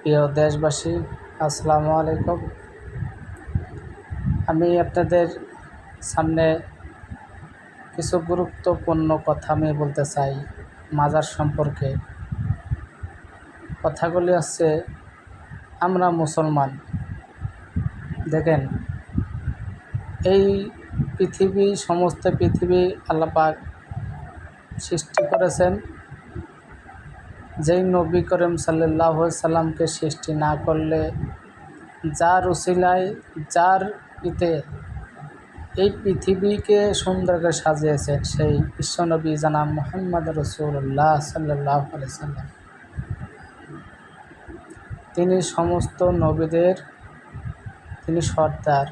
প্রিয় দেশবাসী, আসসালামু আলাইকুম। আমি আপনাদের সামনে কিছু গুরুত্বপূর্ণ কথা আমি বলতে চাই মাজার সম্পর্কে। কথাগুলি হচ্ছে, আমরা মুসলমান। দেখেন, এই সমস্ত পৃথিবী আল্লাহ পাক সৃষ্টি করেছেন। যেই নবী করিম সাল্লাল্লাহু আলাইহি সাল্লামকে সৃষ্টি না করলে, যার উসিলায় যার এই পৃথিবীকে সুন্দর করে সাজিয়েছেন সেই বিশ্বনবী জনাব মুহাম্মদ রাসূলুল্লাহ সাল্লাল্লাহু আলাইহি সাল্লাম। তিনি সমস্ত নবীদের তিনি সর্দার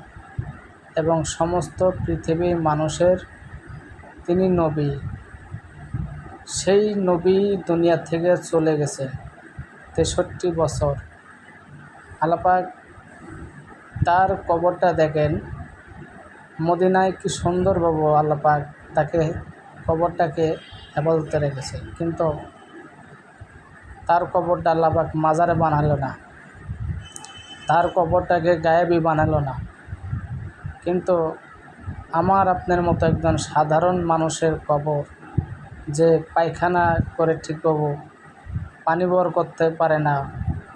এবং সমস্ত পৃথিবীর মানুষের তিনি নবী। সেই নবী দুনিয়া থেকে চলে গেছে 63 বছর। আল্লাহ পাক তার কবরটা দেখেন, মদিনায় কি সুন্দরভাবে আল্লাহ পাক তাকে কবরটাকে হেফাজতে রেখেছে, কিন্তু তার কবরটা আল্লাহ পাক মাজারে বানালো না, তার কবরটাকে গায়েবী বানালো না। কিন্তু আমার আপনার মতো একজন সাধারণ মানুষের কবর, যে পায়খানা করে ঠিকভাবে পানি বের করতে পারে না,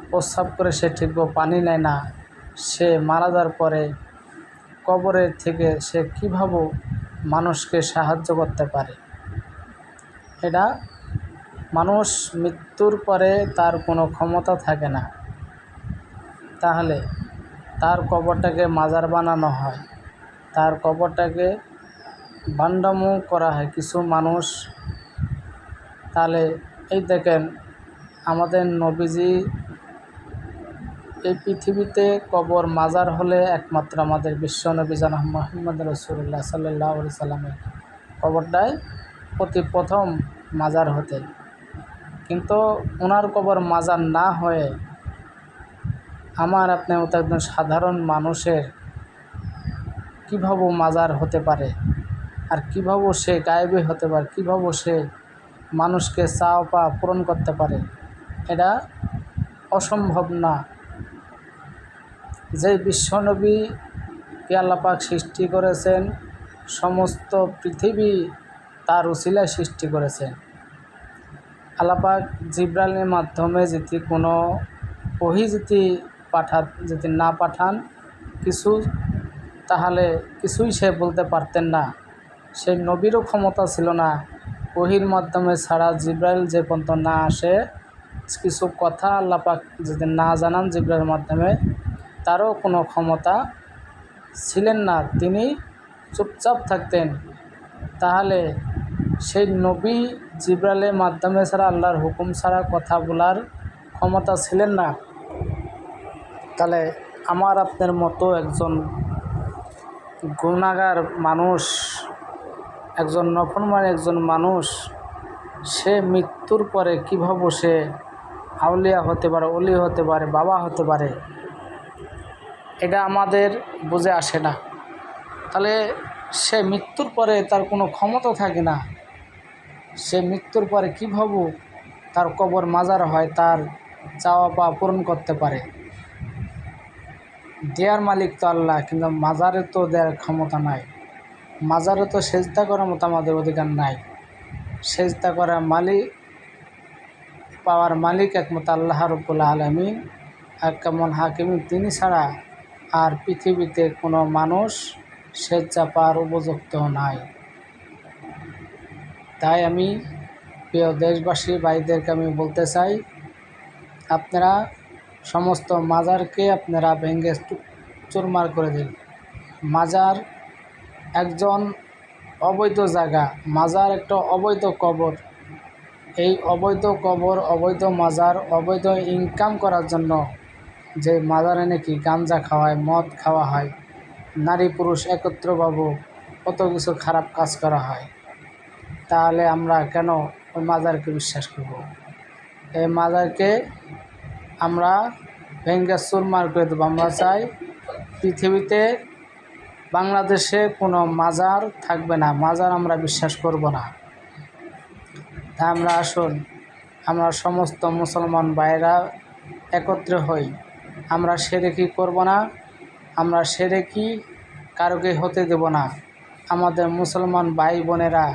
প্রস্রাব করে সে ঠিকভাবে পানি নেয় না, সে মারা যাওয়ার পরে কবরের থেকে সে কীভাবে মানুষকে সাহায্য করতে পারে? এটা মানুষ মৃত্যুর পরে তার কোনো ক্ষমতা থাকে না, তাহলে তার কবরটাকে মাজার বানানো হয়, তার কবরটাকে বান্ডামো করা হয় কিছু মানুষ। তাহলে এই দেখেন, আমাদের নবীজি এই পৃথিবীতে কবর মাজার হলে একমাত্র আমাদের বিশ্বনবী জনাব মুহাম্মদ রাসূলুল্লাহ সাল্লাল্লাহু আলাইহি সাল্লামের কবরটাই অতি প্রথম মাজার হতে। কিন্তু ওনার কবর মাজার না হয়ে আমার আপনার মতো একজন সাধারণ মানুষের কীভাবে মাজার হতে পারে? আর কীভাবে সে গায়েবী হতে পারে? কীভাবে সে মানুষকে চাওয়া পাওয়া পূরণ করতে পারে? এটা অসম্ভব না। যে বিশ্বনবীকে আল্লাহ পাক সৃষ্টি করেছেন, সমস্ত পৃথিবী তার উসিলায় সৃষ্টি করেছেন। আল্লাহ পাক জিবরাইলের মাধ্যমে যদি কোনো ওহী যদি না পাঠান তাহলে কিছুই সে বলতে পারতেন না। সেই নবীরও ক্ষমতা ছিল না ওহীর মাধ্যমে ছাড়া জিবরাইল যে পর্যন্ত না আসে, কিছু কথা আল্লাহ পাক যদি না জানান জিবরাইলের মাধ্যমে, তারও কোনো ক্ষমতা ছিলেন না, তিনি চুপচাপ থাকতেন। তাহলে সেই নবী জিবরাইলের মাধ্যমে ছাড়া, আল্লাহর হুকুম ছাড়া কথা বলার ক্ষমতা ছিলেন না। তাহলে আমার আপনার মতো একজন গুনাহগার মানুষ, একজন নফরমান একজন মানুষ, সে মৃত্যুর পরে কীভাবে সে আউলিয়া হতে পারে, ওলি হতে পারে, বাবা হতে পারে? এটা আমাদের বুঝে আসে না। তাহলে সে মৃত্যুর পরে তার কোনো ক্ষমতা থাকে না, সে মৃত্যুর পরে কীভাবে তার কবর মাজার হয়, তার চাওয়া পাওয়া পূরণ করতে পারে? দেয়ার মালিক তো আল্লাহ, কিন্তু মাজারে তো দেওয়ার ক্ষমতা নাই, মাজারে তো সেজদা করার মতো আমাদের অধিকার নাই। সেজদা করার পাওয়ার মালিক একমাত্র আল্লাহ রাব্বুল আলামিন আহকামুল হাকিমিন, তিনি ছাড়া আর পৃথিবীতে কোনো মানুষ সেজদা পাওয়ার উপযুক্ত নাই। তাই আমি প্রিয় দেশবাসী ভাইদেরকে আমি বলতে চাই, আপনারা সমস্ত মাজারকে আপনারা ভেঙে চুরমার করে দিন। মাজার একজন অবৈধ জায়গা, মাজার একটা অবৈধ কবর। এই অবৈধ কবর, অবৈধ মাজার, অবৈধ ইনকাম করার জন্য যে মাজারে নাকি গাঞ্জা খাওয়া হয়, মদ খাওয়া হয়, নারী পুরুষ একত্রভাবে কত কিছু খারাপ কাজ করা হয়, তাহলে আমরা কেন ওই মাজারকে বিশ্বাস করব? এই মাজারকে আমরা ভেঙ্গে চুরমার করে দেবো। আমরা চাই পৃথিবীতে, বাংলাদেশে কোনো মাজার থাকবে না, মাজার আমরা বিশ্বাস করব না। তাই আমরা আসুন, আমরা সমস্ত মুসলমান ভাইরা একত্র হই। আমরা শিরকি করব না, আমরা শিরকি কারোকে হতে দেব না। আমাদের মুসলমান ভাই বোনেরা,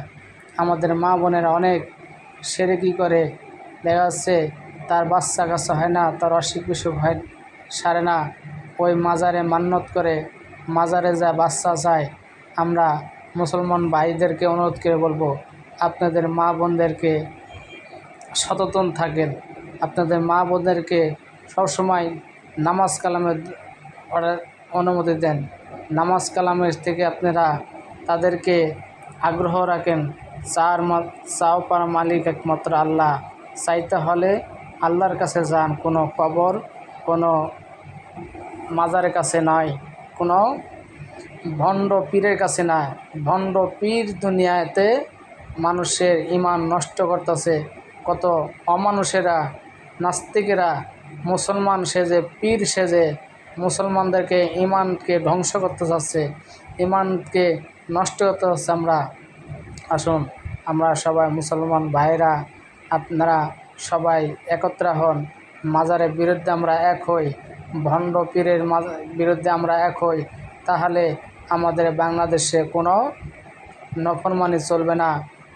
আমাদের মা বোনেরা অনেক শিরকি করে, দেখা যাচ্ছে তার বাচ্চা কাচ্চা হয় না, তার অসুখ বিসুখ হয় সারে না, ওই মাজারে মান্যত করে, মাজারে যা বাচ্চা চায়। আমরা মুসলমান ভাইদেরকে অনুরোধ করে বলবো, আপনাদের মা বোনদেরকে সচেতন থাকেন, আপনাদের মা বোনদেরকে সবসময় নামাজ কালামের অনুমতি দেন। নামাজ কালামের থেকে আপনারা তাদেরকে আগ্রহ রাখেন। চাও পার মালিক একমাত্র আল্লাহ। চাইতে হলে আল্লাহর কাছে যান, কোনো কবর, কোনো মাজারের কাছে নয়, কোনো ভণ্ড পীরের কাছে না। ভণ্ড পীর দুনিয়াতে মানুষের ঈমান নষ্ট করতেছে। কত অমানুষেরা, নাস্তিকেরা মুসলমান সেজে, পীর সেজে মুসলমানদেরকে ঈমানকে ধ্বংস করতে চাচ্ছে, ঈমানকে নষ্ট করতে চাচ্ছে। আসুন আমরা সবাই মুসলমান ভাইরা, আপনারা সবাই একত্র হন, মাজারের বিরুদ্ধে আমরা এক হই, ভণ্ড পীরের বিরুদ্ধে আমরা এক হই। তাহলে আমাদের বাংলাদেশে কোনো নফরমানি চলবে না,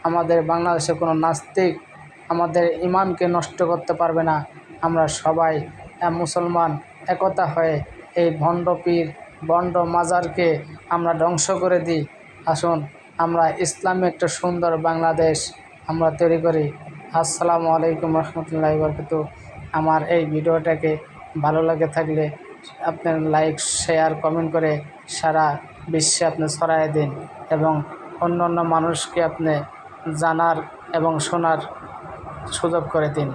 আমাদের বাংলাদেশে কোনো নাস্তিক আমাদের ঈমানকে নষ্ট করতে পারবে না। আমরা সবাই মুসলমান একতা হয়ে এই ভণ্ড পীর, ভণ্ড মাজারকে আমরা ধ্বংস করে দিই। আসুন আমরা ইসলামী একটা সুন্দর বাংলাদেশ আমরা তৈরি করি। আসসালামু আলাইকুম রহমতুল্লাহি ওয়া বারাকাতুহু। আমার এই ভিডিওটাকে ভালো লাগে থাকলে আপনার লাইক, শেয়ার, কমেন্ট করে সারা বিশ্বে আপনি ছড়ায় দিন এবং অন্য অন্য মানুষকে আপনি জানার এবং শোনার সুযোগ করে দিন।